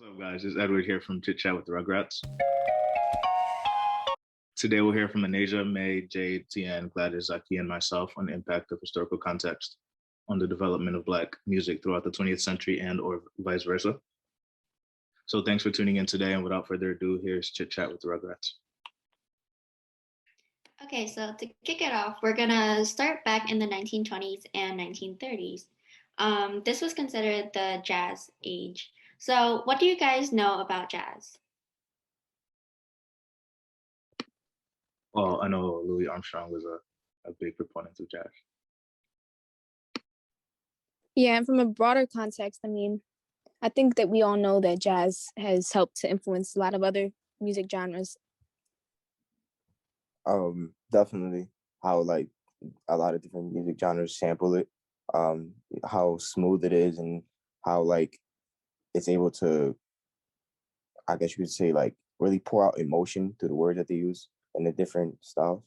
What's up, guys? It's Edward here from Chit Chat with the Rugrats. Today, we'll hear from Anasia, May, Jade, Tian, Gladys, Zaki, and myself on the impact of historical context on the development of Black music throughout the 20th century and/or vice versa. So, thanks for tuning in today. And without further ado, here's Chit Chat with the Rugrats. Okay, so to kick it off, we're gonna start back in the 1920s and 1930s. This was considered the jazz age. So, what do you guys know about jazz? Well, I know Louis Armstrong was a big proponent of jazz. Yeah, and from a broader context, I think that we all know that jazz has helped to influence a lot of other music genres. Definitely how like a lot of different music genres sample it, how smooth it is and how like it's able to, I guess you could say, like really pour out emotion through the words that they use in the different styles.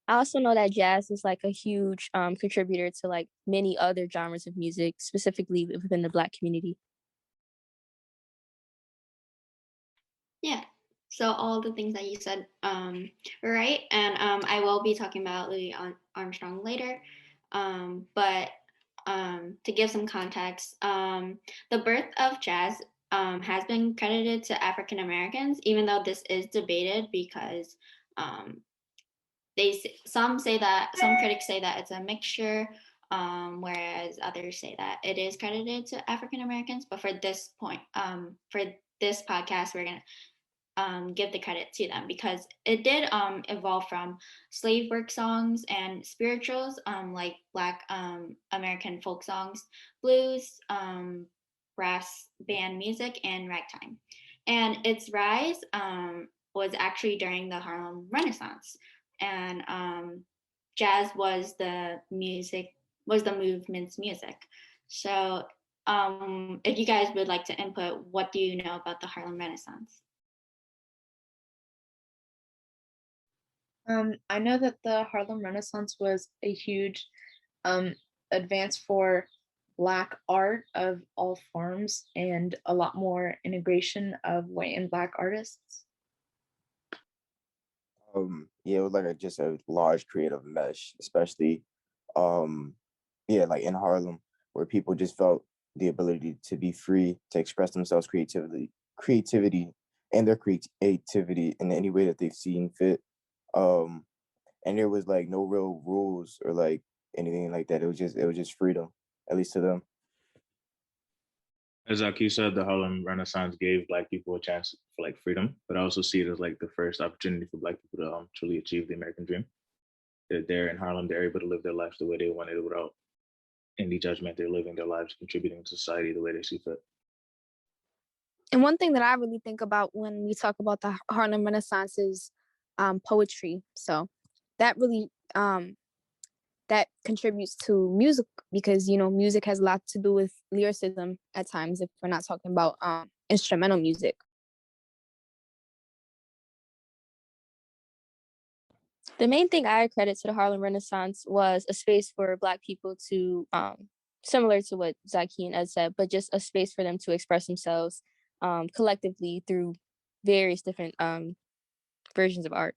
I also know that jazz is like a huge contributor to like many other genres of music, specifically within the Black community. Yeah. So all the things that you said were right, and I will be talking about Louis Armstrong later. But to give some context, the birth of jazz has been credited to African Americans, even though this is debated because um, some critics say that it's a mixture, whereas others say that it is credited to African Americans. But for this point, for this podcast, we're gonna give the credit to them because it did evolve from slave work songs and spirituals, like Black American folk songs, blues, brass band music, and ragtime. And its rise was actually during the Harlem Renaissance, and jazz was the movement's music. So, if you guys would like to input, what do you know about the Harlem Renaissance? I know that the Harlem Renaissance was a huge advance for Black art of all forms and a lot more integration of white and Black artists. Yeah, it was like just a large creative mesh, especially like in Harlem, where people just felt the ability to be free to express themselves creativity and their creativity in any way that they've seen fit. And there was like no real rules or like anything like that. It was just freedom, at least to them. As Zaki said, the Harlem Renaissance gave Black people a chance for like freedom, but I also see it as like the first opportunity for Black people to truly achieve the American dream. They're there in Harlem, they're able to live their lives the way they wanted without any judgment. They're living their lives, contributing to society the way they see fit. And one thing that I really think about when we talk about the Harlem Renaissance is poetry. So that really that contributes to music because music has a lot to do with lyricism at times if we're not talking about instrumental music. The main thing I credit to the Harlem Renaissance was a space for Black people to, similar to what Zaki and Ed said, but just a space for them to express themselves collectively through various different versions of art.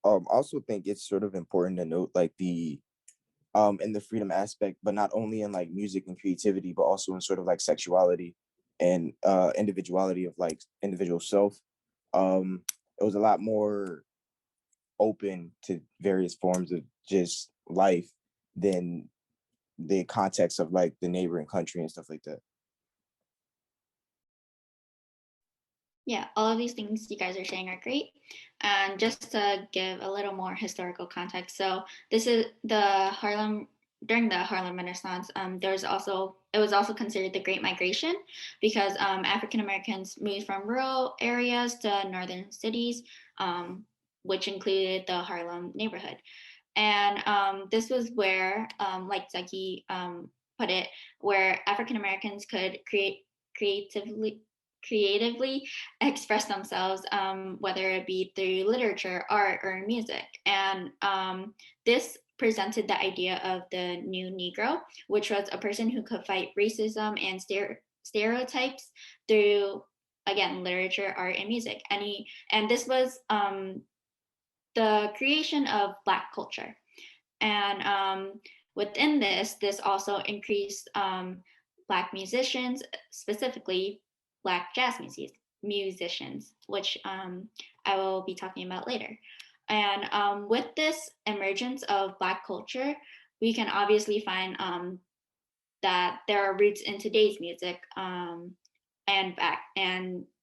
I also think it's sort of important to note like the in the freedom aspect, but not only in like music and creativity, but also in sort of like sexuality and individuality of like individual self. It was a lot more open to various forms of just life than the context of like the neighboring country and stuff like that. Yeah, all of these things you guys are saying are great. And just to give a little more historical context, so this is during the Harlem Renaissance. It was also considered the Great Migration because African Americans moved from rural areas to northern cities, which included the Harlem neighborhood. And this was where, like Zaki put it, where African Americans could creatively express themselves, whether it be through literature, art, or music. And this presented the idea of the new Negro, which was a person who could fight racism and stereotypes through, again, literature, art, and music. And this was the creation of Black culture. And within this also increased Black musicians, specifically Black jazz musicians, which I will be talking about later. And with this emergence of Black culture, we can obviously find that there are roots in today's music and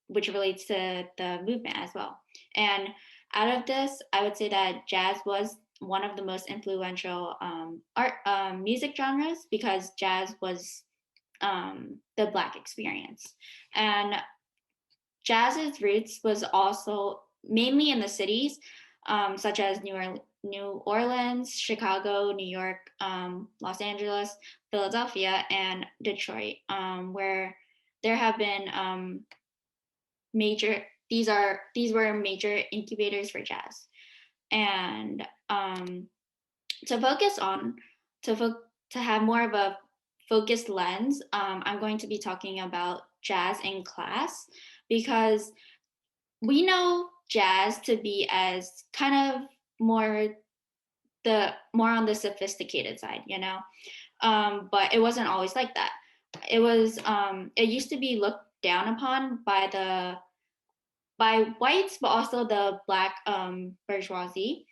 which relates to the movement as well. And out of this, I would say that jazz was one of the most influential music genres, because jazz was the Black experience. And jazz's roots was also mainly in the cities, such as New Orleans, Chicago, New York, Los Angeles, Philadelphia, and Detroit, where there have been these were major incubators for jazz. And to have more of a focused lens, I'm going to be talking about jazz in class, because we know jazz to be as kind of more on the sophisticated side, but it wasn't always like that. It used to be looked down upon by whites, but also the Black bourgeoisie,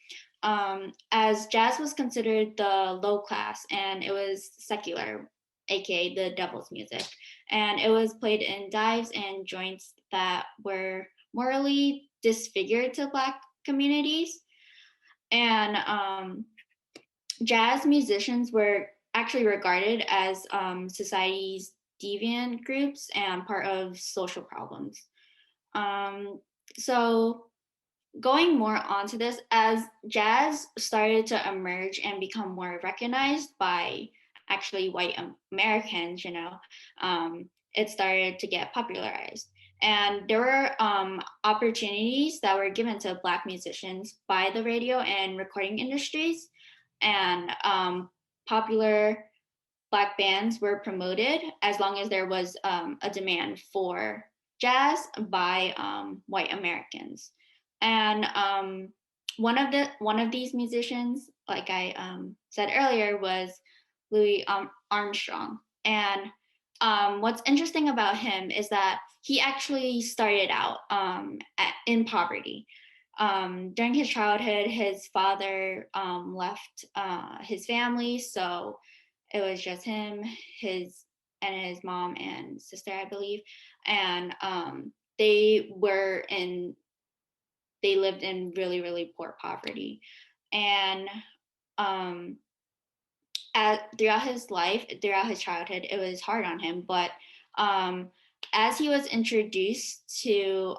as jazz was considered the low class, and it was secular, aka the devil's music, and it was played in dives and joints that were morally disfigured to Black communities. And jazz musicians were actually regarded as society's deviant groups and part of social problems. So going more onto this, as jazz started to emerge and become more recognized by actually white Americans, it started to get popularized. And there were opportunities that were given to Black musicians by the radio and recording industries, and popular Black bands were promoted as long as there was a demand for jazz by white Americans. And one of these musicians, like I said earlier, was Louis Armstrong. And what's interesting about him is that he actually started out in poverty. During his childhood, his father left his family, so it was just him, his mom and sister, I believe, and they lived in really, really poor poverty. And throughout his childhood, it was hard on him. But as he was introduced to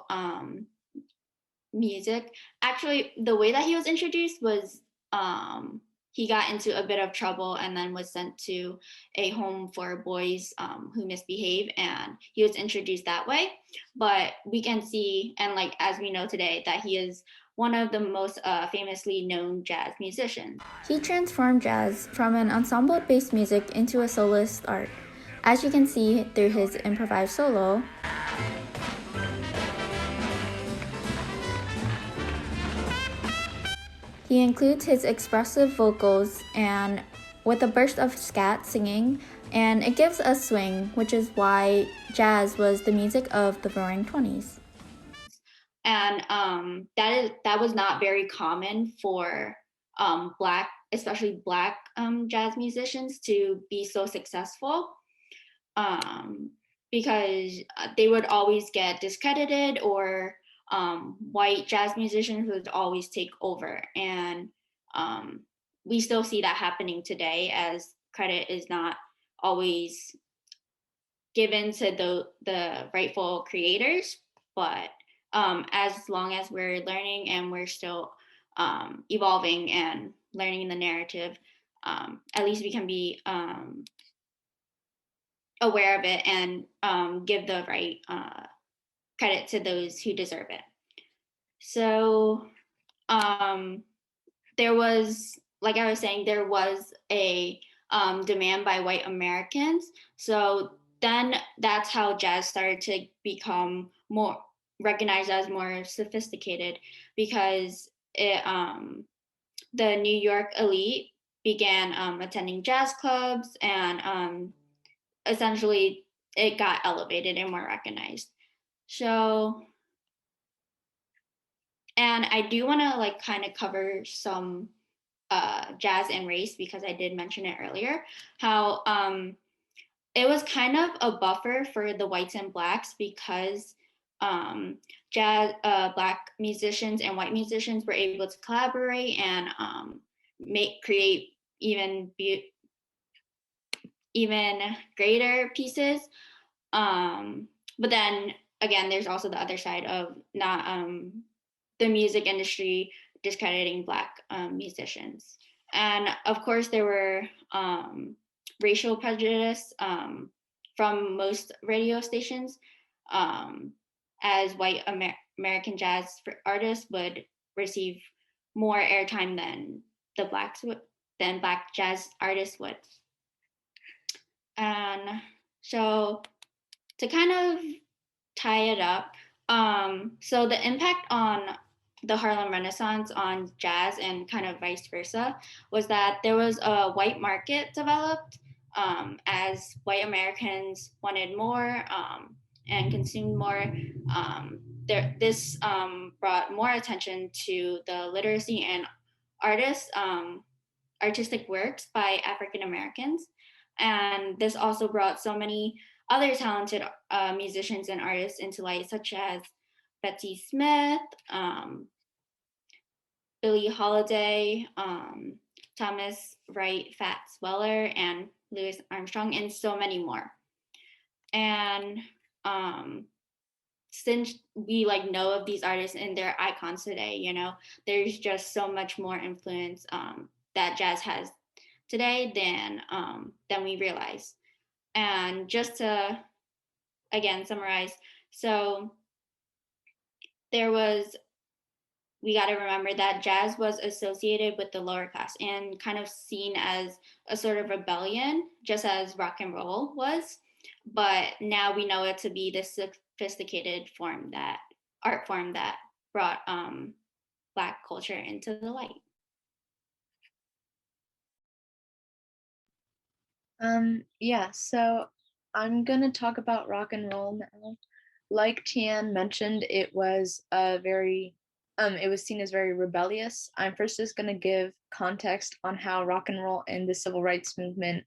music, actually, the way that he was introduced was he got into a bit of trouble and then was sent to a home for boys who misbehave, and he was introduced that way. But we can see, and like as we know today, that he is one of the most famously known jazz musicians. He transformed jazz from an ensemble-based music into a soloist art, as you can see through his improvised solo. He includes his expressive vocals and with a burst of scat singing, and it gives a swing, which is why jazz was the music of the Roaring 20s. And that was not very common for Black, especially Black jazz musicians to be so successful, because they would always get discredited, or white jazz musicians would always take over. And we still see that happening today, as credit is not always given to the rightful creators. But as long as we're learning and we're still evolving and learning the narrative, at least we can be aware of it and give the right credit to those who deserve it. So there was like I was saying, there was a demand by white Americans. So then that's how jazz started to become more recognized as more sophisticated, because the New York elite began attending jazz clubs, and essentially it got elevated and more recognized. So, and I do want to like kind of cover some jazz and race, because I did mention it earlier, how it was kind of a buffer for the whites and blacks, because jazz black musicians and white musicians were able to collaborate and create even greater pieces. But then again, there's also the other side of not the music industry discrediting black musicians. And of course, there were racial prejudice from most radio stations, as white American jazz artists would receive more airtime than black jazz artists would. And so to kind of tie it up, so the impact on the Harlem Renaissance on jazz and kind of vice versa was that there was a white market developed, as white Americans wanted more and consumed more. This brought more attention to the literacy and artistic works by African Americans. And this also brought so many other talented musicians and artists into light, such as Bessie Smith, Billie Holiday, Thomas Wright Fats Weller, and Louis Armstrong, and so many more. And since we like know of these artists and their icons today, there's just so much more influence that jazz has today than we realize. And just to again summarize, so we got to remember that jazz was associated with the lower class and kind of seen as a sort of rebellion, just as rock and roll was. But now we know it to be this sophisticated art form that brought Black culture into the light. Yeah, so I'm gonna talk about rock and roll now. Like Tian mentioned, it was it was seen as very rebellious. I'm first just gonna give context on how rock and roll and the civil rights movement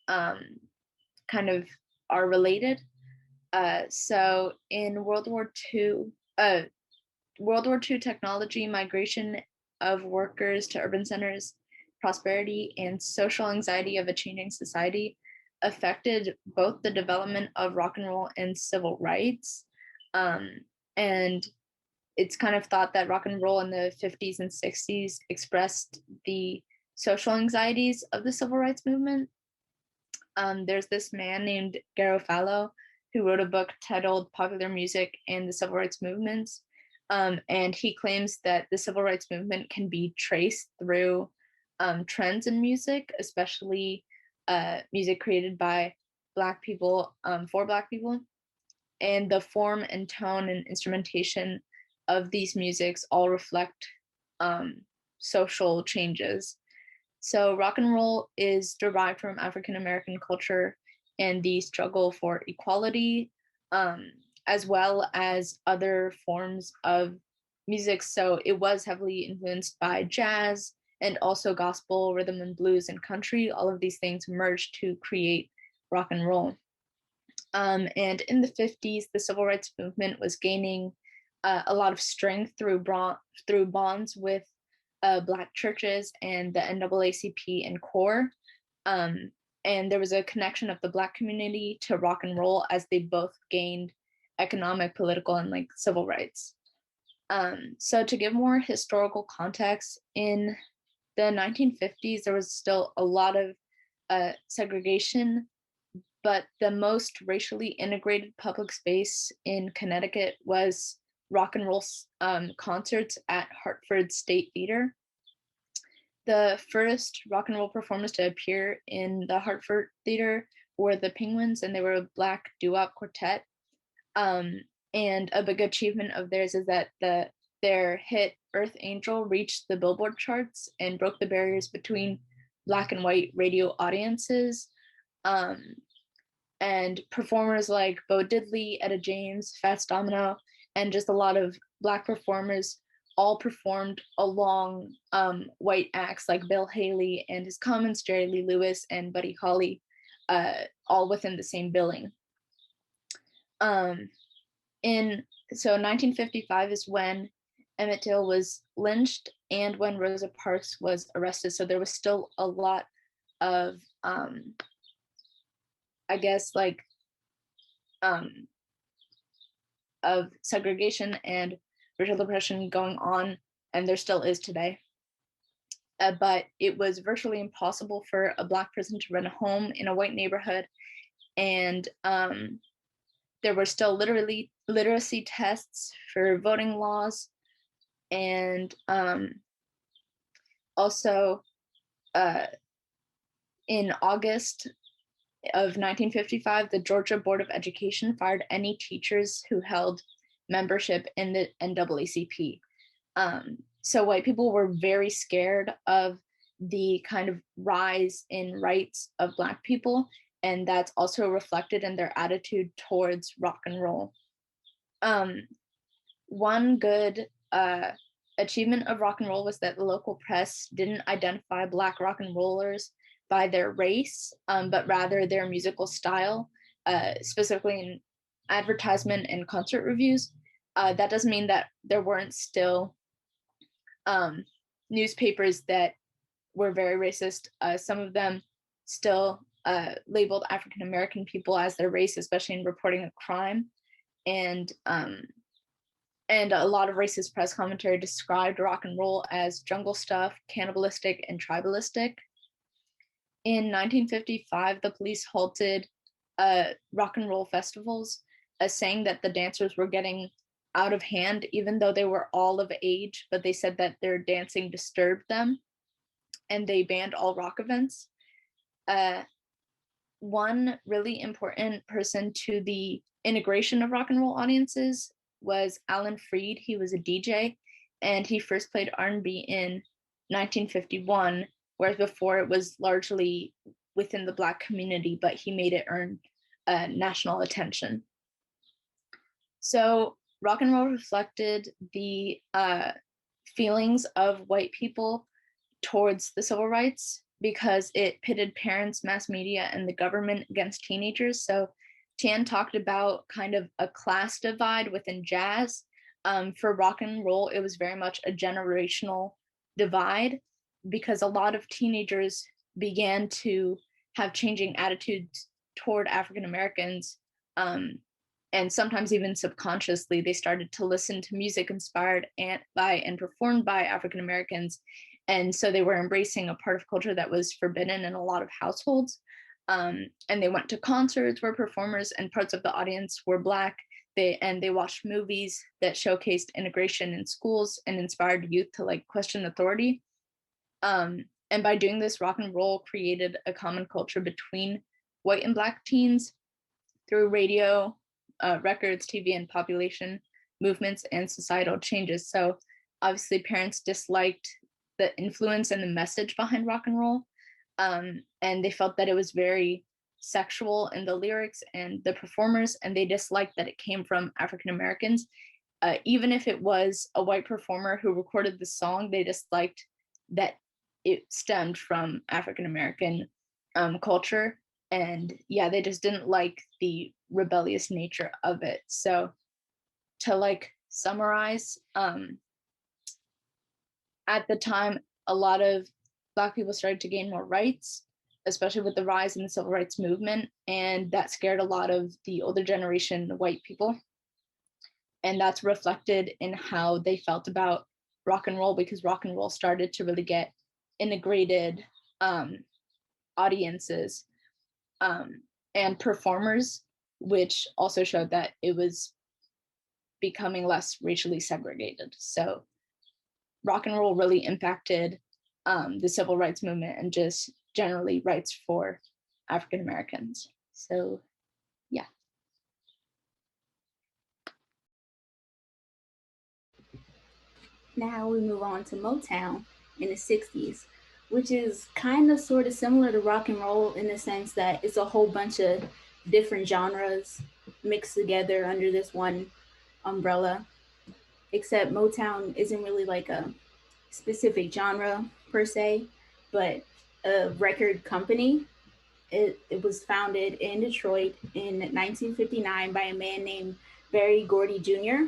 kind of are related. So in World War II, technology, migration of workers to urban centers, prosperity, and social anxiety of a changing society affected both the development of rock and roll and civil rights. And it's kind of thought that rock and roll in the 50s and 60s expressed the social anxieties of the civil rights movement. There's this man named Garofalo who wrote a book titled Popular Music and the Civil Rights Movements. And he claims that the civil rights movement can be traced through trends in music, especially music created by Black people for Black people. And the form and tone and instrumentation of these musics all reflect social changes. So rock and roll is derived from African American culture and the struggle for equality, as well as other forms of music. So it was heavily influenced by jazz and also gospel, rhythm and blues, and country. All of these things merged to create rock and roll. And in the 50s, the civil rights movement was gaining a lot of strength through bonds with Black churches and the NAACP and CORE. And there was a connection of the Black community to rock and roll as they both gained economic, political, and like civil rights. So to give more historical context, in the 1950s, there was still a lot of segregation, but the most racially integrated public space in Connecticut was rock and roll concerts at Hartford State Theater. The first rock and roll performers to appear in the Hartford Theater were the Penguins, and they were a Black doo-wop quartet. And a big achievement of theirs is that their hit Earth Angel reached the Billboard charts and broke the barriers between Black and white radio audiences. And performers like Bo Diddley, Etta James, Fats Domino, and just a lot of Black performers all performed along white acts like Bill Haley and his Commons, Jerry Lee Lewis, and Buddy Holly, all within the same billing. So 1955 is when Emmett Till was lynched and when Rosa Parks was arrested. So there was still a lot of, I guess, like, of segregation and racial oppression going on, and there still is today. But it was virtually impossible for a Black person to rent a home in a white neighborhood, and there were still literacy tests for voting laws, and also in August of 1955, the Georgia Board of Education fired any teachers who held membership in the NAACP. So white people were very scared of the kind of rise in rights of Black people, and that's also reflected in their attitude towards rock and roll. One good achievement of rock and roll was that the local press didn't identify Black rock and rollers by their race, but rather their musical style, specifically in advertisement and concert reviews. That doesn't mean that there weren't still newspapers that were very racist. Some of them still labeled African American people as their race, especially in reporting a crime. And a lot of racist press commentary described rock and roll as jungle stuff, cannibalistic, and tribalistic. In 1955, the police halted rock and roll festivals, saying that the dancers were getting out of hand, even though they were all of age, but they said that their dancing disturbed them, and they banned all rock events. One really important person to the integration of rock and roll audiences was Alan Freed. He was a DJ, and he first played R&B in 1951, whereas before it was largely within the Black community, but he made it earn national attention. So rock and roll reflected the feelings of white people towards the civil rights because it pitted parents, mass media, and the government against teenagers. So Tian talked about kind of a class divide within jazz. For rock and roll, it was very much a generational divide because a lot of teenagers began to have changing attitudes toward African Americans. And sometimes even subconsciously, they started to listen to music inspired by and performed by African Americans. And so they were embracing a part of culture that was forbidden in a lot of households. And they went to concerts where performers and parts of the audience were Black. They watched movies that showcased integration in schools and inspired youth to like question authority. And by doing this, rock and roll created a common culture between white and Black teens through radio, records, TV, and population movements and societal changes. So obviously parents disliked the influence and the message behind rock and roll. And they felt that it was very sexual in the lyrics and the performers, and they disliked that it came from African Americans. Even if it was a white performer who recorded the song, they disliked that it stemmed from African American culture. And yeah, they just didn't like the rebellious nature of it. So to like summarize, at the time, a lot of Black people started to gain more rights, especially with the rise in the civil rights movement. And that scared a lot of the older generation white people. And that's reflected in how they felt about rock and roll, because rock and roll started to really get integrated audiences and performers, which also showed that it was becoming less racially segregated. So rock and roll really impacted the civil rights movement and just generally rights for African Americans. So yeah. Now we move on to Motown in the 60s, which is kind of sort of similar to rock and roll in the sense that it's a whole bunch of different genres mixed together under this one umbrella. Except Motown isn't really like a specific genre per se, but a record company. It was founded in Detroit in 1959 by a man named Berry Gordy Jr.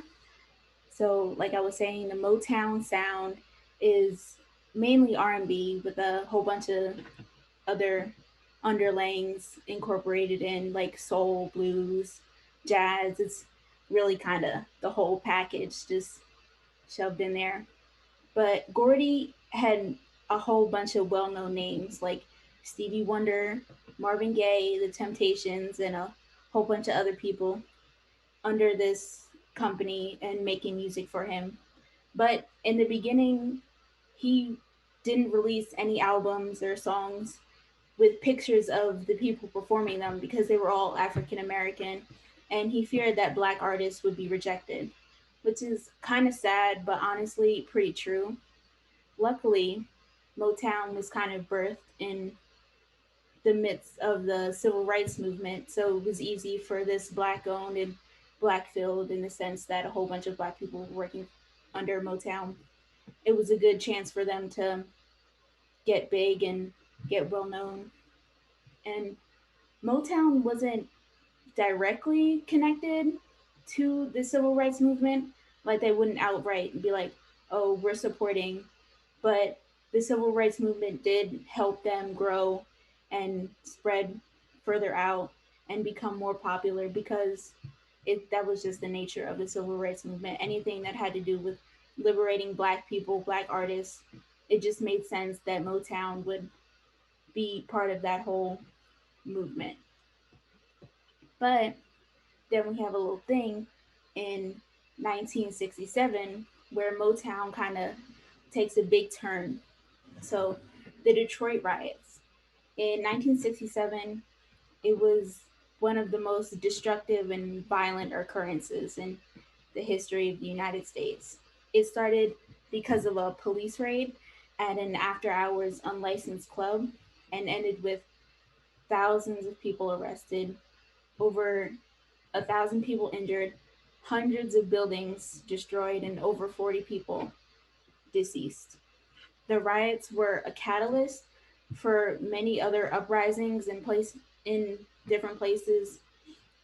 So, like I was saying, the Motown sound is mainly R&B with a whole bunch of other underlayings incorporated in, like soul, blues, jazz. It's really kind of the whole package just shoved in there. But Gordy had a whole bunch of well-known names like Stevie Wonder, Marvin Gaye, The Temptations, and a whole bunch of other people under this company and making music for him. But in the beginning, he didn't release any albums or songs with pictures of the people performing them because they were all African American, and he feared that Black artists would be rejected, which is kind of sad, but honestly pretty true. Luckily, Motown was kind of birthed in the midst of the civil rights movement, so it was easy for this Black owned and Black filled in the sense that a whole bunch of Black people were working under Motown. It was a good chance for them to get big and get well known. And Motown wasn't directly connected to the civil rights movement. Like they wouldn't outright be like, oh, we're supporting. But the civil rights movement did help them grow and spread further out and become more popular because that was just the nature of the civil rights movement. Anything that had to do with liberating Black people, Black artists, it just made sense that Motown would be part of that whole movement. But then we have a little thing in 1967 where Motown kind of takes a big turn. So the Detroit riots. In 1967, it was one of the most destructive and violent occurrences in the history of the United States. It started because of a police raid at an after hours unlicensed club and ended with thousands of people arrested, over 1,000 people injured, hundreds of buildings destroyed, and over 40 people deceased. The riots were a catalyst for many other uprisings in different places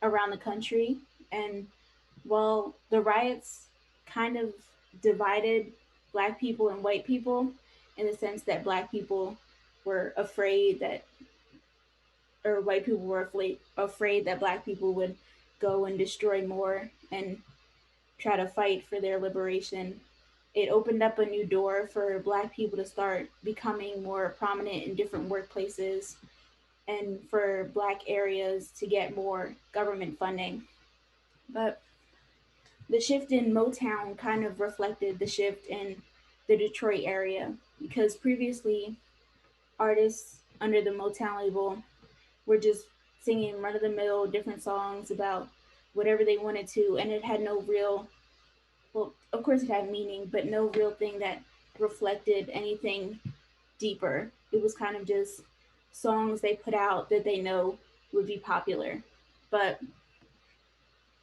around the country. And while the riots kind of divided Black people and white people in the sense that Black people were afraid that, or white people were afraid that Black people would go and destroy more and try to fight for their liberation. It opened up a new door for Black people to start becoming more prominent in different workplaces and for Black areas to get more government funding. But the shift in Motown kind of reflected the shift in the Detroit area because previously artists under the Motown label were just singing run of the mill different songs about whatever they wanted to, and it had no real, well, of course it had meaning, but no real thing that reflected anything deeper. It was kind of just songs they put out that they know would be popular. But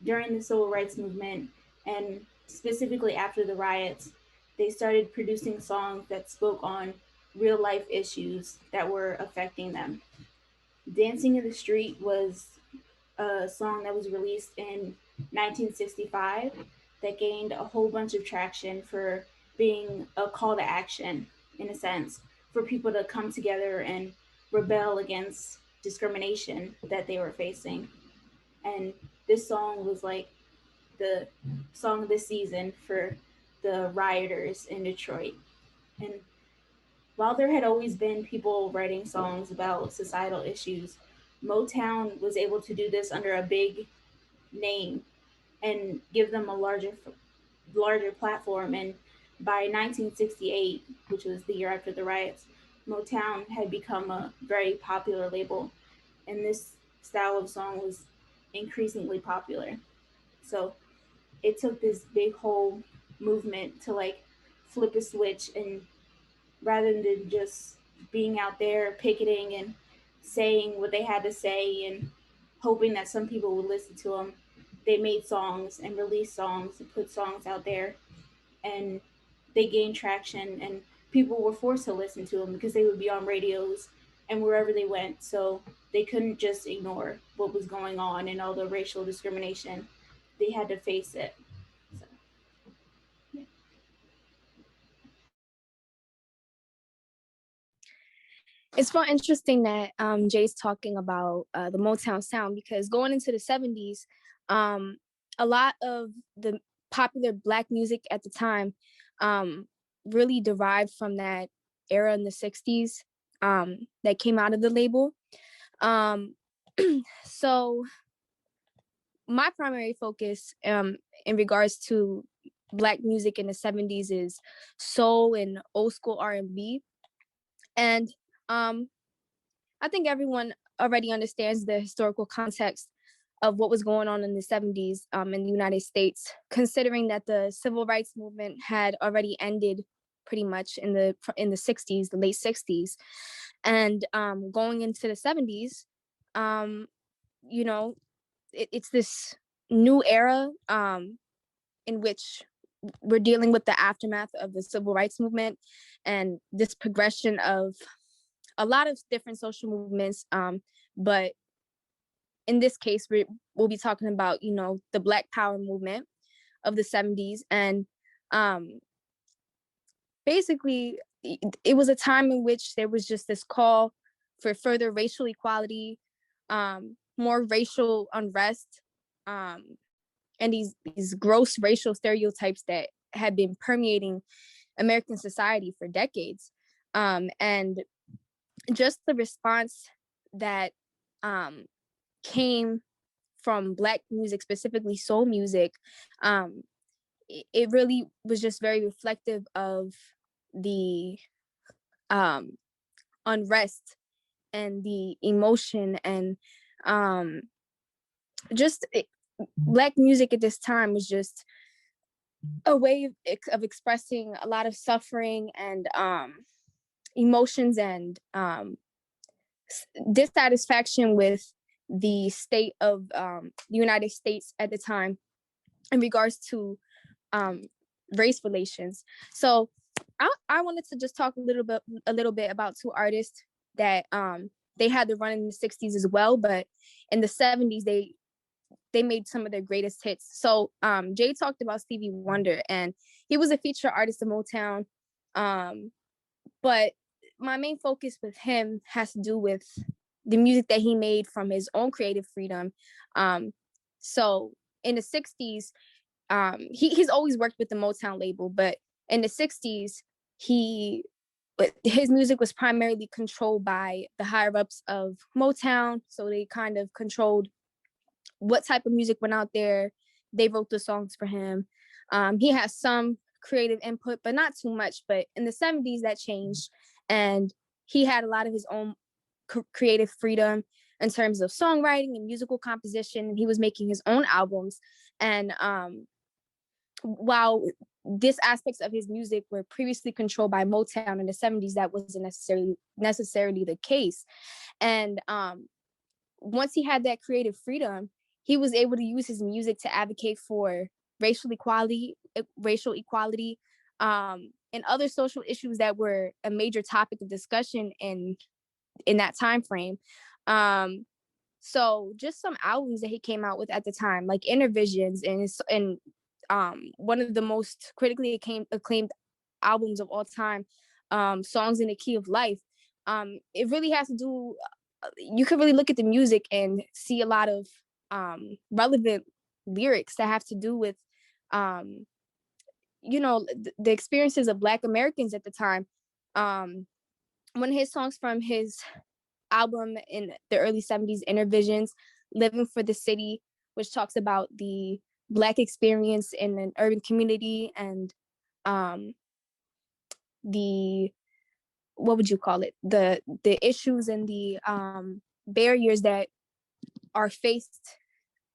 during the civil rights movement, and specifically after the riots, they started producing songs that spoke on real life issues that were affecting them. Dancing in the Street was a song that was released in 1965 that gained a whole bunch of traction for being a call to action, in a sense, for people to come together and rebel against discrimination that they were facing. And this song was like the song of the season for the rioters in Detroit. And while there had always been people writing songs about societal issues, Motown was able to do this under a big name and give them a larger platform and by 1968, which was the year after the riots, Motown had become a very popular label, and this style of song was increasingly popular. So it took this big whole movement to like flip a switch, and rather than just being out there picketing and saying what they had to say and hoping that some people would listen to them, they made songs and released songs and put songs out there, and they gained traction, and people were forced to listen to them because they would be on radios and wherever they went. So they couldn't just ignore what was going on and all the racial discrimination. They had to face it. So, yeah. It's so interesting that Jay's talking about the Motown sound, because going into the 70s, a lot of the popular Black music at the time really derived from that era in the 60s that came out of the label. So my primary focus in regards to Black music in the 70s is soul and old school R&B. And I think everyone already understands the historical context of what was going on in the 70s in the United States, considering that the civil rights movement had already ended pretty much in the 60s, the late 60s. And going into the 70s, you know, it's this new era in which we're dealing with the aftermath of the civil rights movement and this progression of a lot of different social movements. But in this case, we'll be talking about, you know, the Black Power movement of the 70s. And basically, it was a time in which there was just this call for further racial equality, more racial unrest, and these gross racial stereotypes that had been permeating American society for decades. And just the response that came from Black music, specifically soul music, it really was just very reflective of the unrest and the emotion and Black music at this time was just a way of expressing a lot of suffering and emotions and dissatisfaction with the state of the United States at the time in regards to race relations. So I wanted to just talk a little bit about two artists that they had the run in the 60s as well, but in the 70s they made some of their greatest hits. So Jay talked about Stevie Wonder, and he was a featured artist of Motown. But my main focus with him has to do with the music that he made from his own creative freedom. So in the 60s, he's always worked with the Motown label, but in the 60s, his music was primarily controlled by the higher ups of Motown. So they kind of controlled what type of music went out there. They wrote the songs for him. He has some creative input, but not too much. But in the 70s, that changed. And he had a lot of his own creative freedom in terms of songwriting and musical composition. And he was making his own albums. And while these aspects of his music were previously controlled by Motown in the 70s, that wasn't necessarily the case. And once he had that creative freedom, he was able to use his music to advocate for racial equality, and other social issues that were a major topic of discussion in that time frame. So just some albums that he came out with at the time, like Inner Visions, and one of the most critically acclaimed albums of all time, Songs in the Key of Life. It really has to do, you can really look at the music and see a lot of relevant lyrics that have to do with the experiences of Black Americans at the time. One of his songs from his album in the early 70s, Inner Visions, Living for the City, which talks about the Black experience in an urban community and the, what would you call it, the issues and the barriers that are faced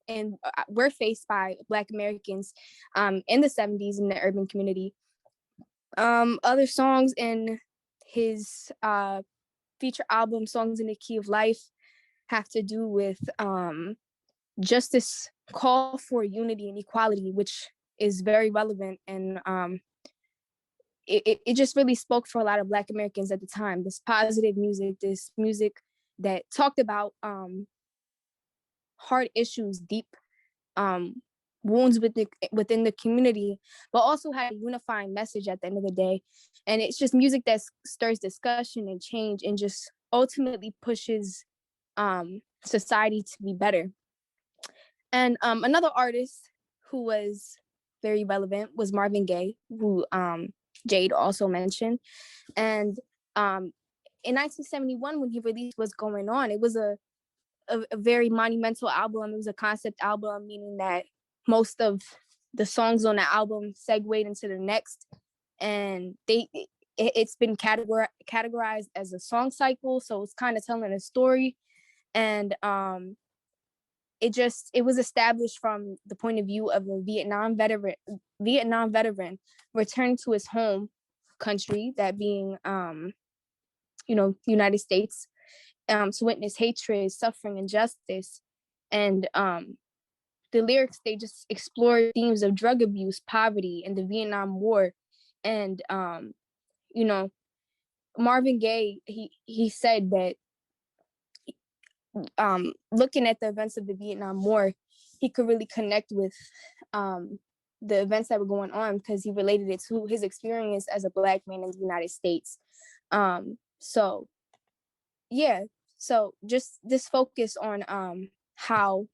and were faced by Black Americans in the 70s in the urban community. Other songs in his feature album, Songs in the Key of Life, have to do with just this call for unity and equality, which is very relevant. And it just really spoke for a lot of Black Americans at the time. This positive music, this music that talked about hard issues, deep wounds within the community, but also had a unifying message at the end of the day. And it's just music that stirs discussion and change and just ultimately pushes society to be better. And another artist who was very relevant was Marvin Gaye, who Jade also mentioned. And in 1971, when he released What's Going On, it was a very monumental album. It was a concept album, meaning that most of the songs on the album segued into the next, and it's been categorized as a song cycle, so it's kind of telling a story. And it was established from the point of view of a Vietnam veteran returning to his home country, that being United States, to witness hatred, suffering, injustice. And the lyrics, they just explore themes of drug abuse, poverty, and the Vietnam War. And Marvin Gaye, he said that looking at the events of the Vietnam War, he could really connect with the events that were going on, because he related it to his experience as a Black man in the United States. So just this focus on how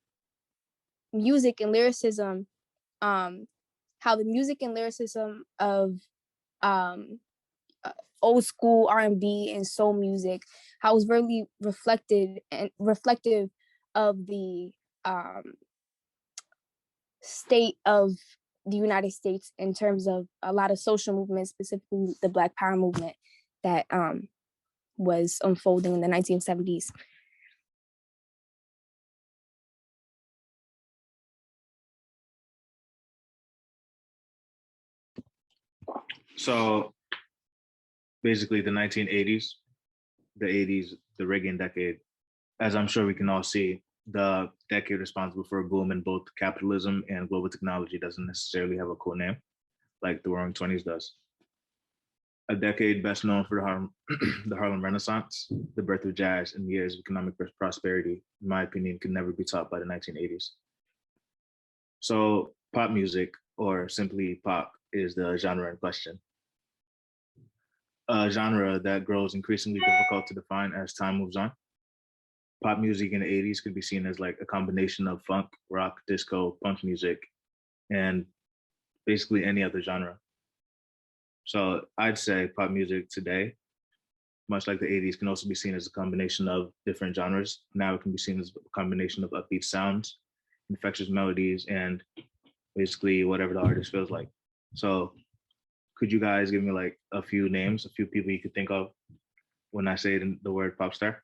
music and lyricism, how the music and lyricism of old school R&B and soul music, how it was really reflective of the state of the United States in terms of a lot of social movements, specifically the Black Power movement that was unfolding in the 1970s. So basically the 1980s, the 80s, the Reagan decade, as I'm sure we can all see, the decade responsible for a boom in both capitalism and global technology doesn't necessarily have a cool name like the Roaring '20s does. A decade best known for the Harlem Renaissance, the birth of jazz, and years of economic prosperity, in my opinion, could never be topped by the 1980s. So pop music, or simply pop, is the genre in question. A genre that grows increasingly difficult to define as time moves on. Pop music in the 80s could be seen as like a combination of funk, rock, disco, punk music, and basically any other genre. So I'd say pop music today, much like the 80s, can also be seen as a combination of different genres. Now it can be seen as a combination of upbeat sounds, infectious melodies, and basically whatever the artist feels like. So could you guys give me like a few names, a few people you could think of when I say the word pop star?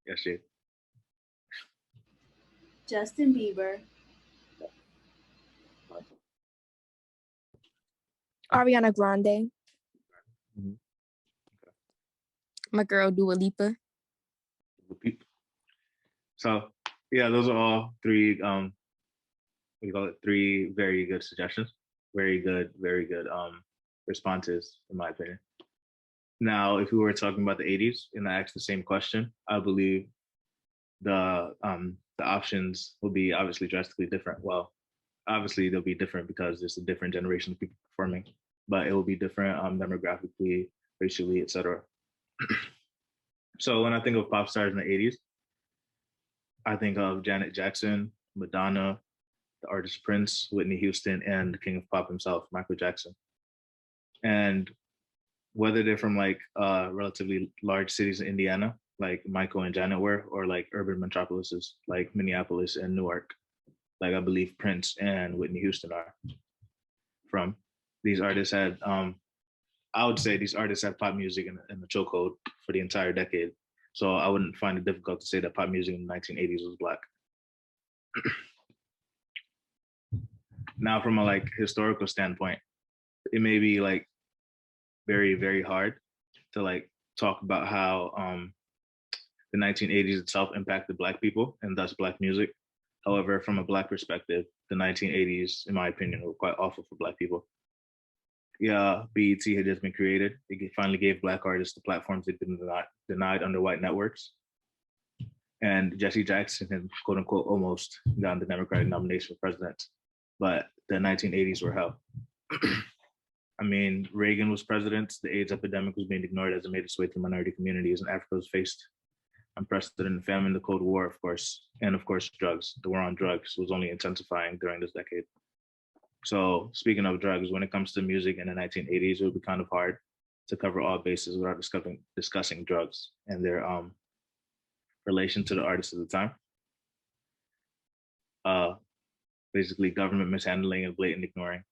Yes, Jade. Justin Bieber. Ariana Grande. Mhm. My girl Dua Lipa. So yeah, those are all three three very good suggestions. Very good responses, in my opinion. Now, if we were talking about the 80s and I asked the same question, I believe the options will be obviously drastically different. Well, obviously they'll be different because there's a different generation of people performing, but it will be different demographically, racially, etc. So when I think of pop stars in the 80s, I think of Janet Jackson, Madonna, the artist Prince, Whitney Houston, and the king of pop himself, Michael Jackson. And whether they're from like relatively large cities in Indiana, like Michael and Janet were, or like urban metropolises like Minneapolis and Newark, like I believe Prince and Whitney Houston are from. These artists had I would say these artists had pop music in the chokehold for the entire decade. So I wouldn't find it difficult to say that pop music in the 1980s was Black. Now, from a like historical standpoint, it may be like very, very hard to like talk about how the 1980s itself impacted Black people and thus Black music. However, from a Black perspective, the 1980s, in my opinion, were quite awful for Black people. Yeah, BET had just been created. It finally gave Black artists the platforms they'd been denied under white networks. And Jesse Jackson had, quote unquote, almost gotten the Democratic nomination for president. But the 1980s were hell. I mean, Reagan was president. The AIDS epidemic was being ignored as it made its way through minority communities, and Africa was faced unprecedented famine, the Cold War, of course, and of course, drugs. The war on drugs was only intensifying during this decade. So speaking of drugs, when it comes to music in the 1980s, it would be kind of hard to cover all bases without discussing drugs and their relation to the artists of the time. Basically, government mishandling and blatant ignoring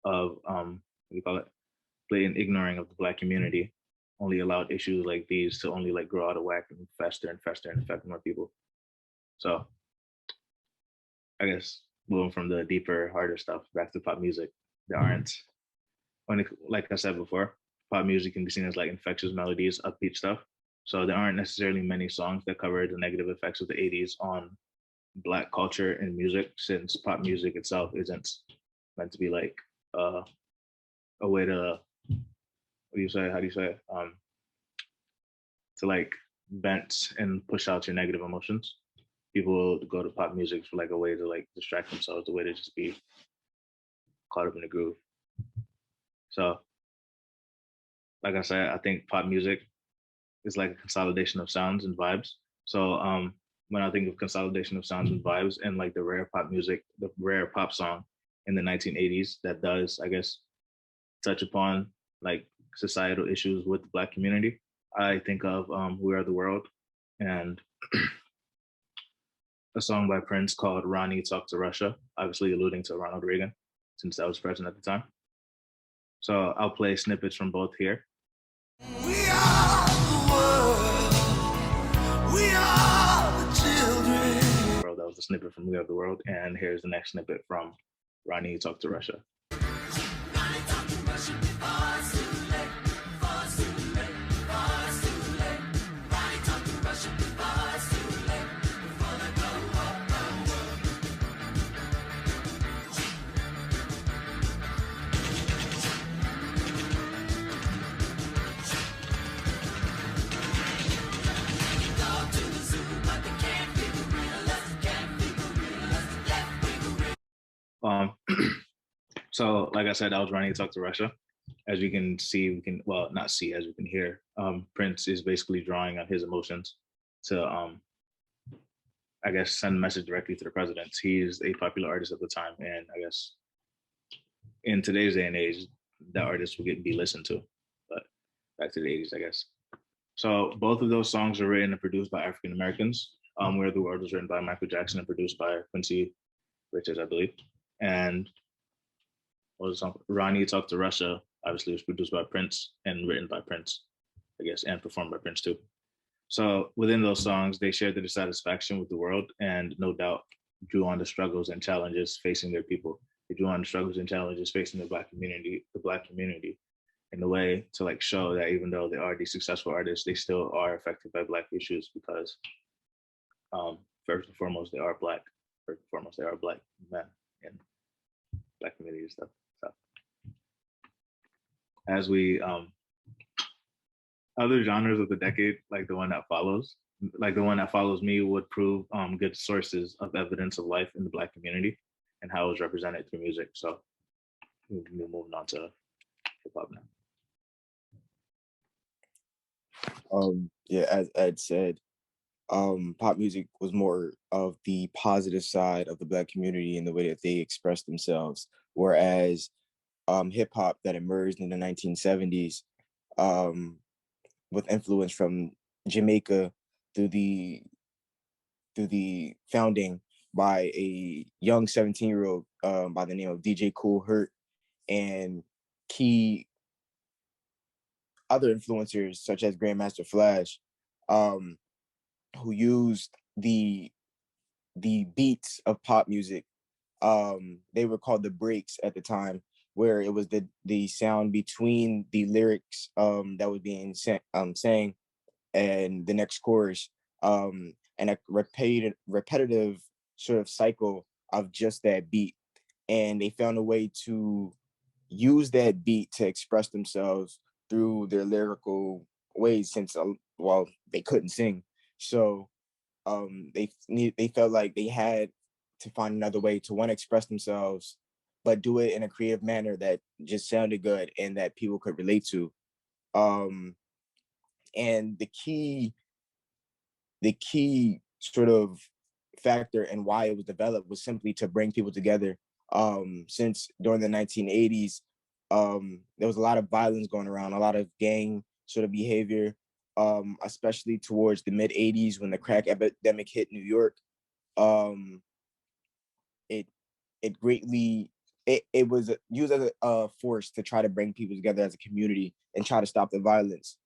of blatant ignoring of the Black community only allowed issues like these to only like grow out of whack and fester and fester and affect more people. So I guess moving from the deeper, harder stuff back to pop music, there aren't, like I said before, pop music can be seen as like infectious melodies, upbeat stuff. So there aren't necessarily many songs that cover the negative effects of the 80s on Black culture and music, since pop music itself isn't meant to be like a way to, how do you say it? To like vent and push out your negative emotions. People go to pop music for like a way to like distract themselves, a way to just be caught up in the groove. So, like I said, I think pop music is like a consolidation of sounds and vibes. So when I think of consolidation of sounds and vibes and like the rare pop music, the rare pop song in the 1980s that does, I guess, touch upon like societal issues with the Black community, I think of We Are the World and a song by Prince called Ronnie Talk to Russia, obviously alluding to Ronald Reagan, since that was president at the time. So I'll play snippets from both here. We are the world. We are the children. That was a snippet from We Are the World. And here's the next snippet from Ronnie Talk to Russia. Ronnie talk to Russia before it's too late. Before it's too late. Before it's too late. Ronnie talk to Russia before it's too late. Before they blow up the world. Go to the zoo, but they can't figure real us. Can't figure real us. Left figure real. So, like I said, I was Ronnie Talk to Russia. As we can see, we can, well, not see, as we can hear, Prince is basically drawing on his emotions to, I guess, send a message directly to the president. He's a popular artist at the time, and I guess in today's day and age, that artist will be listened to. But back to the 80s, I guess. So both of those songs are written and produced by African Americans. Where the World was written by Michael Jackson and produced by Quincy Richards, I believe. And what was the song? Ronnie Talk to Russia, obviously was produced by Prince and written by Prince, I guess, and performed by Prince too. So within those songs, they shared their dissatisfaction with the world and no doubt drew on the struggles and challenges facing their people. They drew on the struggles and challenges facing the Black community in a way to like show that even though they are these successful artists, they still are affected by Black issues because first and foremost, they are Black. First and foremost, they are Black men and Black community and stuff. So as we other genres of the decade, like the one that follows me, would prove good sources of evidence of life in the Black community and how it was represented through music. So we're moving on to hip hop now. Yeah, as Ed said, pop music was more of the positive side of the Black community in the way that they expressed themselves, whereas hip hop that emerged in the 1970s with influence from Jamaica through the founding by a young 17-year-old by the name of DJ Kool Herc and key other influencers such as Grandmaster Flash, um, who used the beats of pop music. They were called the breaks at the time, where it was the sound between the lyrics that was being sang and the next chorus, and a repetitive sort of cycle of just that beat. And they found a way to use that beat to express themselves through their lyrical ways, since well, they couldn't sing. So they felt like they had to find another way to, one, express themselves, but do it in a creative manner that just sounded good and that people could relate to. Um, and the key sort of factor and why it was developed was simply to bring people together. Since during the 1980s, there was a lot of violence going around, a lot of gang sort of behavior, especially towards the mid 80s when the crack epidemic hit New York. Um, it it greatly it was used as a force to try to bring people together as a community and try to stop the violence.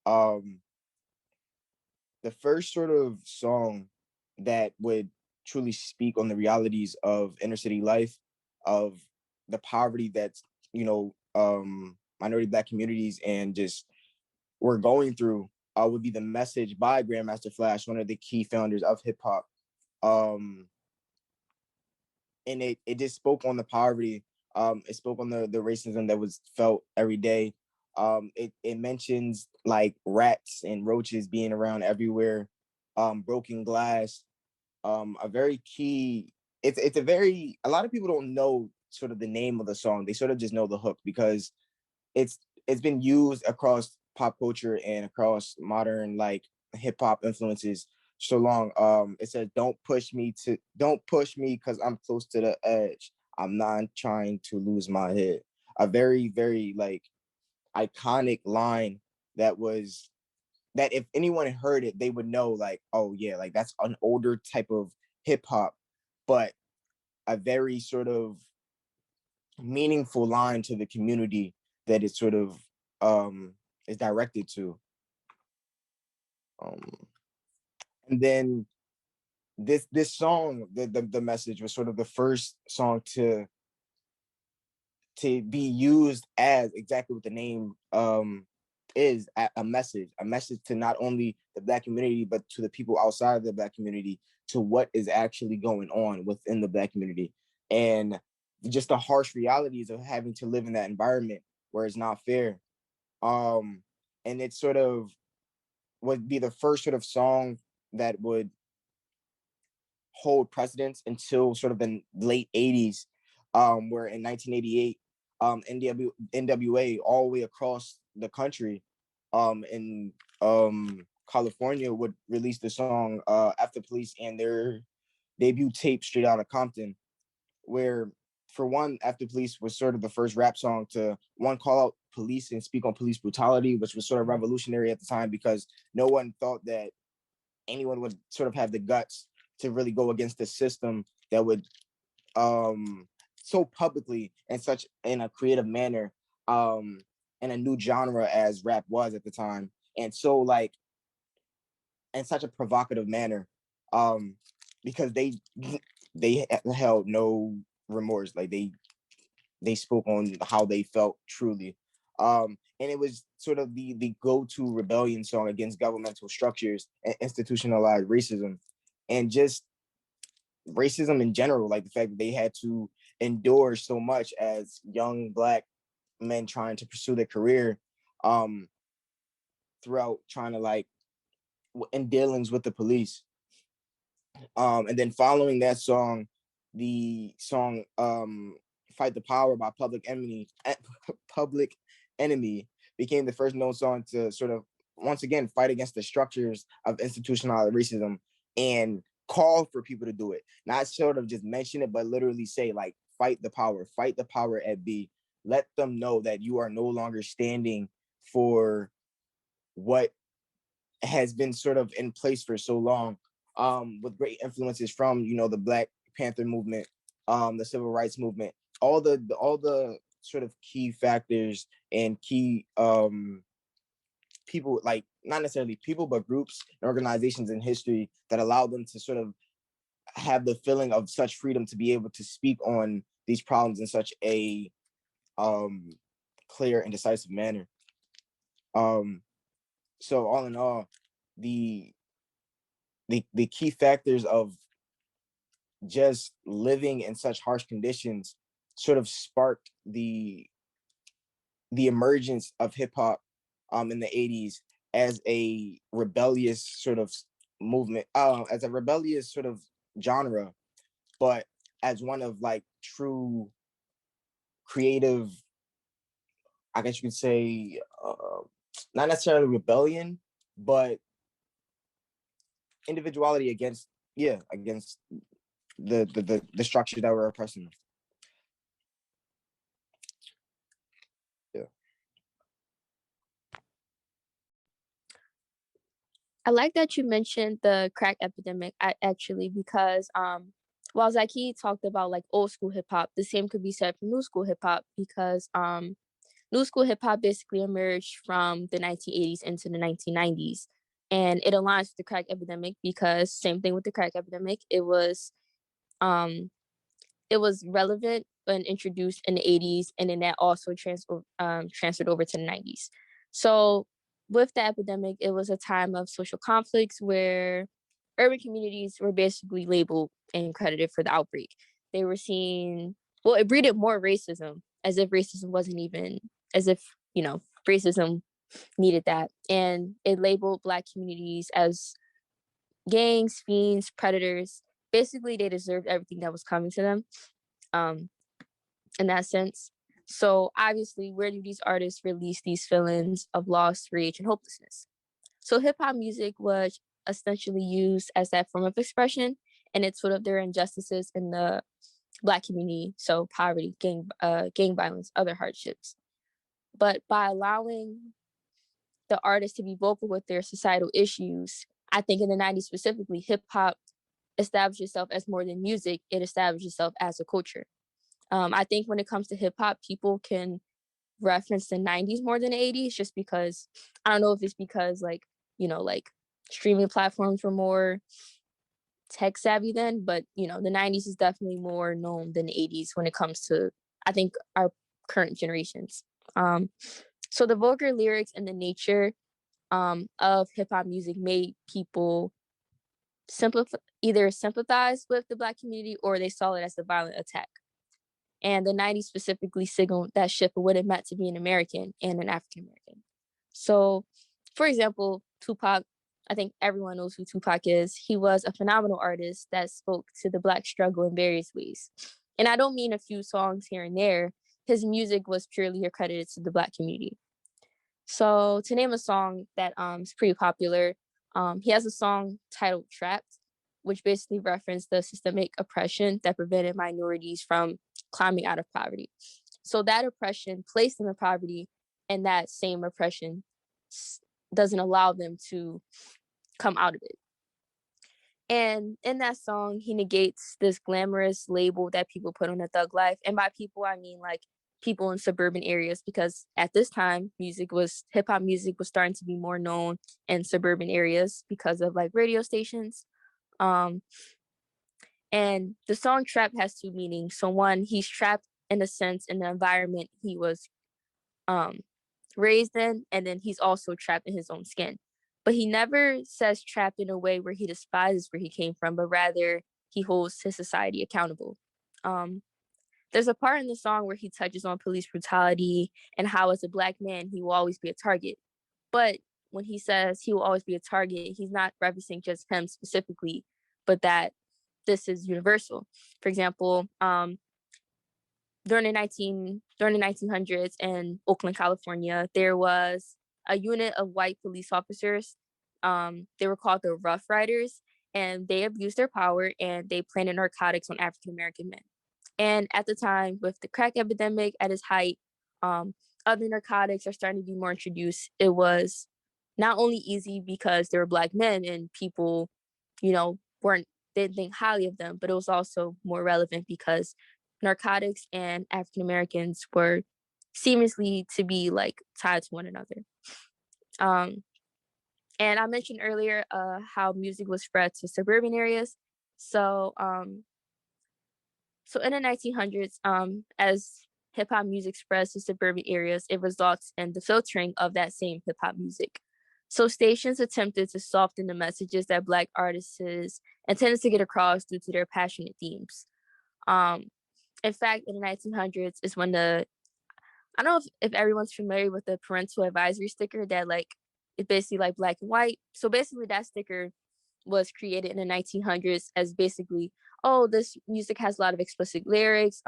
Um, the first sort of song that would truly speak on the realities of inner city life, of the poverty that's, minority Black communities and just we're going through, would be The Message by Grandmaster Flash, one of the key founders of hip hop. Um, and it just spoke on the poverty. It spoke on the racism that was felt every day. It mentions like rats and roaches being around everywhere, broken glass. A very key. It's a very, a lot of people don't know sort of the name of the song. They sort of just know the hook because it's it's been used across pop culture and across modern like hip hop influences so long. It says, don't push me because I'm close to the edge. I'm not trying to lose my head." A very, very like iconic line that was, that if anyone heard it, they would know like, oh yeah, like that's an older type of hip hop, but a very sort of meaningful line to the community that it sort of is directed to. Um, and then this song, the message was sort of the first song to be used as exactly what the name is, a message to not only the Black community but to the people outside of the Black community, to what is actually going on within the Black community, and just the harsh realities of having to live in that environment where it's not fair. um and it sort of would be the first sort of song that would hold precedence until sort of the late 80s, where in 1988, NWA all the way across the country, in California, would release the song After Police and their debut tape Straight Outta Compton, where, for one, After Police was sort of the first rap song to, one, call out police and speak on police brutality, which was sort of revolutionary at the time because no one thought that anyone would sort of have the guts to really go against the system that would, so publicly and such in a creative manner, um in a new genre as rap was at the time, and so like in such a provocative manner, um because they held no remorse. Like they spoke on how they felt truly. And it was sort of the go-to rebellion song against governmental structures and institutionalized racism, and just racism in general, like the fact that they had to endure so much as young Black men trying to pursue their career, um throughout trying to like in dealings with the police. And then following that song, the song Fight the Power by Public Enemy became the first known song to sort of once again fight against the structures of institutionalized racism and call for people to do it. Not sort of just mention it, but literally say like, fight the power at B. Let them know that you are no longer standing for what has been sort of in place for so long, with great influences from, the Black Panther movement, the civil rights movement, all the sort of key factors and key people, like not necessarily people, but groups and organizations in history that allow them to sort of have the feeling of such freedom to be able to speak on these problems in such a clear and decisive manner. So all in all, the key factors of just living in such harsh conditions sort of sparked the emergence of hip hop in the 80s as a rebellious sort of movement, as a rebellious sort of genre, but as one of like true creative, I guess you could say, not necessarily rebellion, but individuality against the structure that were oppressing them. Yeah. I like that you mentioned the crack epidemic, actually, because while Zaki talked about like old school hip hop, the same could be said for new school hip hop, because new school hip hop basically emerged from the 1980s into the 1990s. And it aligns with the crack epidemic because same thing with the crack epidemic. It was relevant and introduced in the 80s, and then that also transferred over to the 90s. So with the epidemic, it was a time of social conflicts where urban communities were basically labeled and credited for the outbreak. They were seen, well, it breeded more racism, as if racism wasn't even, as if, racism needed that. And it labeled Black communities as gangs, fiends, predators. Basically, they deserved everything that was coming to them, in that sense. So obviously, where do these artists release these feelings of loss, rage, and hopelessness? So hip hop music was essentially used as that form of expression, and it's sort of their injustices in the Black community, so poverty, gang violence, other hardships. But by allowing the artists to be vocal with their societal issues, I think in the 90s specifically, hip hop established itself as more than music, it established itself as a culture. I think when it comes to hip hop, people can reference the 90s more than the 80s, just because I don't know if it's because like streaming platforms were more tech savvy then, but the 90s is definitely more known than the 80s when it comes to, I think, our current generations. So the vulgar lyrics and the nature of hip hop music made people either sympathize with the Black community or they saw it as a violent attack. And the 90s specifically signaled that shift of what it meant to be an American and an African American. So, for example, Tupac, I think everyone knows who Tupac is. He was a phenomenal artist that spoke to the Black struggle in various ways. And I don't mean a few songs here and there. His music was purely accredited to the Black community. So to name a song that is pretty popular, he has a song titled Trapped, which basically referenced the systemic oppression that prevented minorities from climbing out of poverty. So that oppression placed them in poverty, and that same oppression doesn't allow them to come out of it. And in that song, he negates this glamorous label that people put on a thug life. And by people, I mean like people in suburban areas, because at this time, hip hop music was starting to be more known in suburban areas because of like radio stations. And the song Trap has two meanings. So one, he's trapped in a sense in the environment he was raised in, and then he's also trapped in his own skin. But he never says trapped in a way where he despises where he came from, but rather he holds his society accountable. There's a part in the song where he touches on police brutality and how as a Black man, he will always be a target. But when he says he will always be a target, he's not referencing just him specifically, but that this is universal. For example, during the 1900s in Oakland, California, there was a unit of white police officers. They were called the Rough Riders, and they abused their power and they planted narcotics on African American men. And at the time, with the crack epidemic at its height, other narcotics are starting to be more introduced. It was not only easy because they were Black men and people, didn't think highly of them, but it was also more relevant because narcotics and African Americans were seamlessly to be like tied to one another. And I mentioned earlier how music was spread to suburban areas. So so in the 1900s, as hip hop music spreads to suburban areas, it results in the filtering of that same hip hop music. So stations attempted to soften the messages that Black artists intended to get across due to their passionate themes. Um, in fact, in the 1900s is when I don't know if everyone's familiar with the parental advisory sticker that like it's basically like black and white. So basically that sticker was created in the 1900s as basically, oh, this music has a lot of explicit lyrics.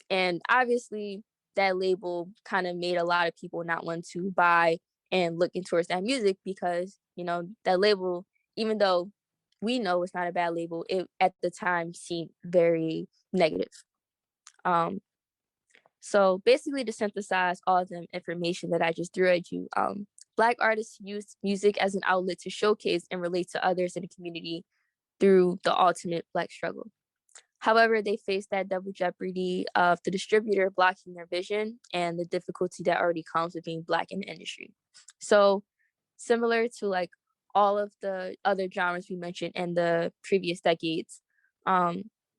And obviously that label kind of made a lot of people not want to buy and looking towards that music because, you know, that label, even though we know it's not a bad label, it at the time seemed very negative. So basically to synthesize all the information that I just threw at you, Black artists use music as an outlet to showcase and relate to others in the community through the ultimate Black struggle. However, they face that double jeopardy of the distributor blocking their vision and the difficulty that already comes with being Black in the industry. So similar to like all of the other genres we mentioned in the previous decades,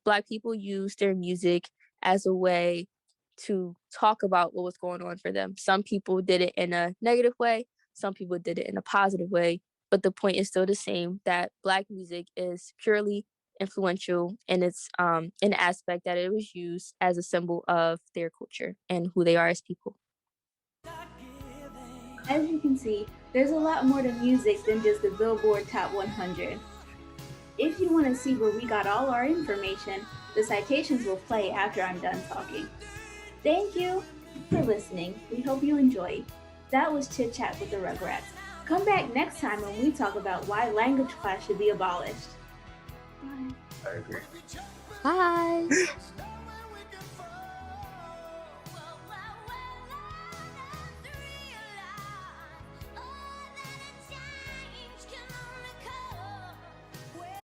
Black people use their music as a way to talk about what was going on for them. Some people did it in a negative way, some people did it in a positive way, but the point is still the same that Black music is purely influential in its in the aspect that it was used as a symbol of their culture and who they are as people. As you can see, there's a lot more to music than just the Billboard Top 100. If you want to see where we got all our information, the citations will play after I'm done talking. Thank you for listening. We hope you enjoyed. That was Chit Chat with the Rugrats. Come back next time when we talk about why language class should be abolished. Bye. I agree. Bye.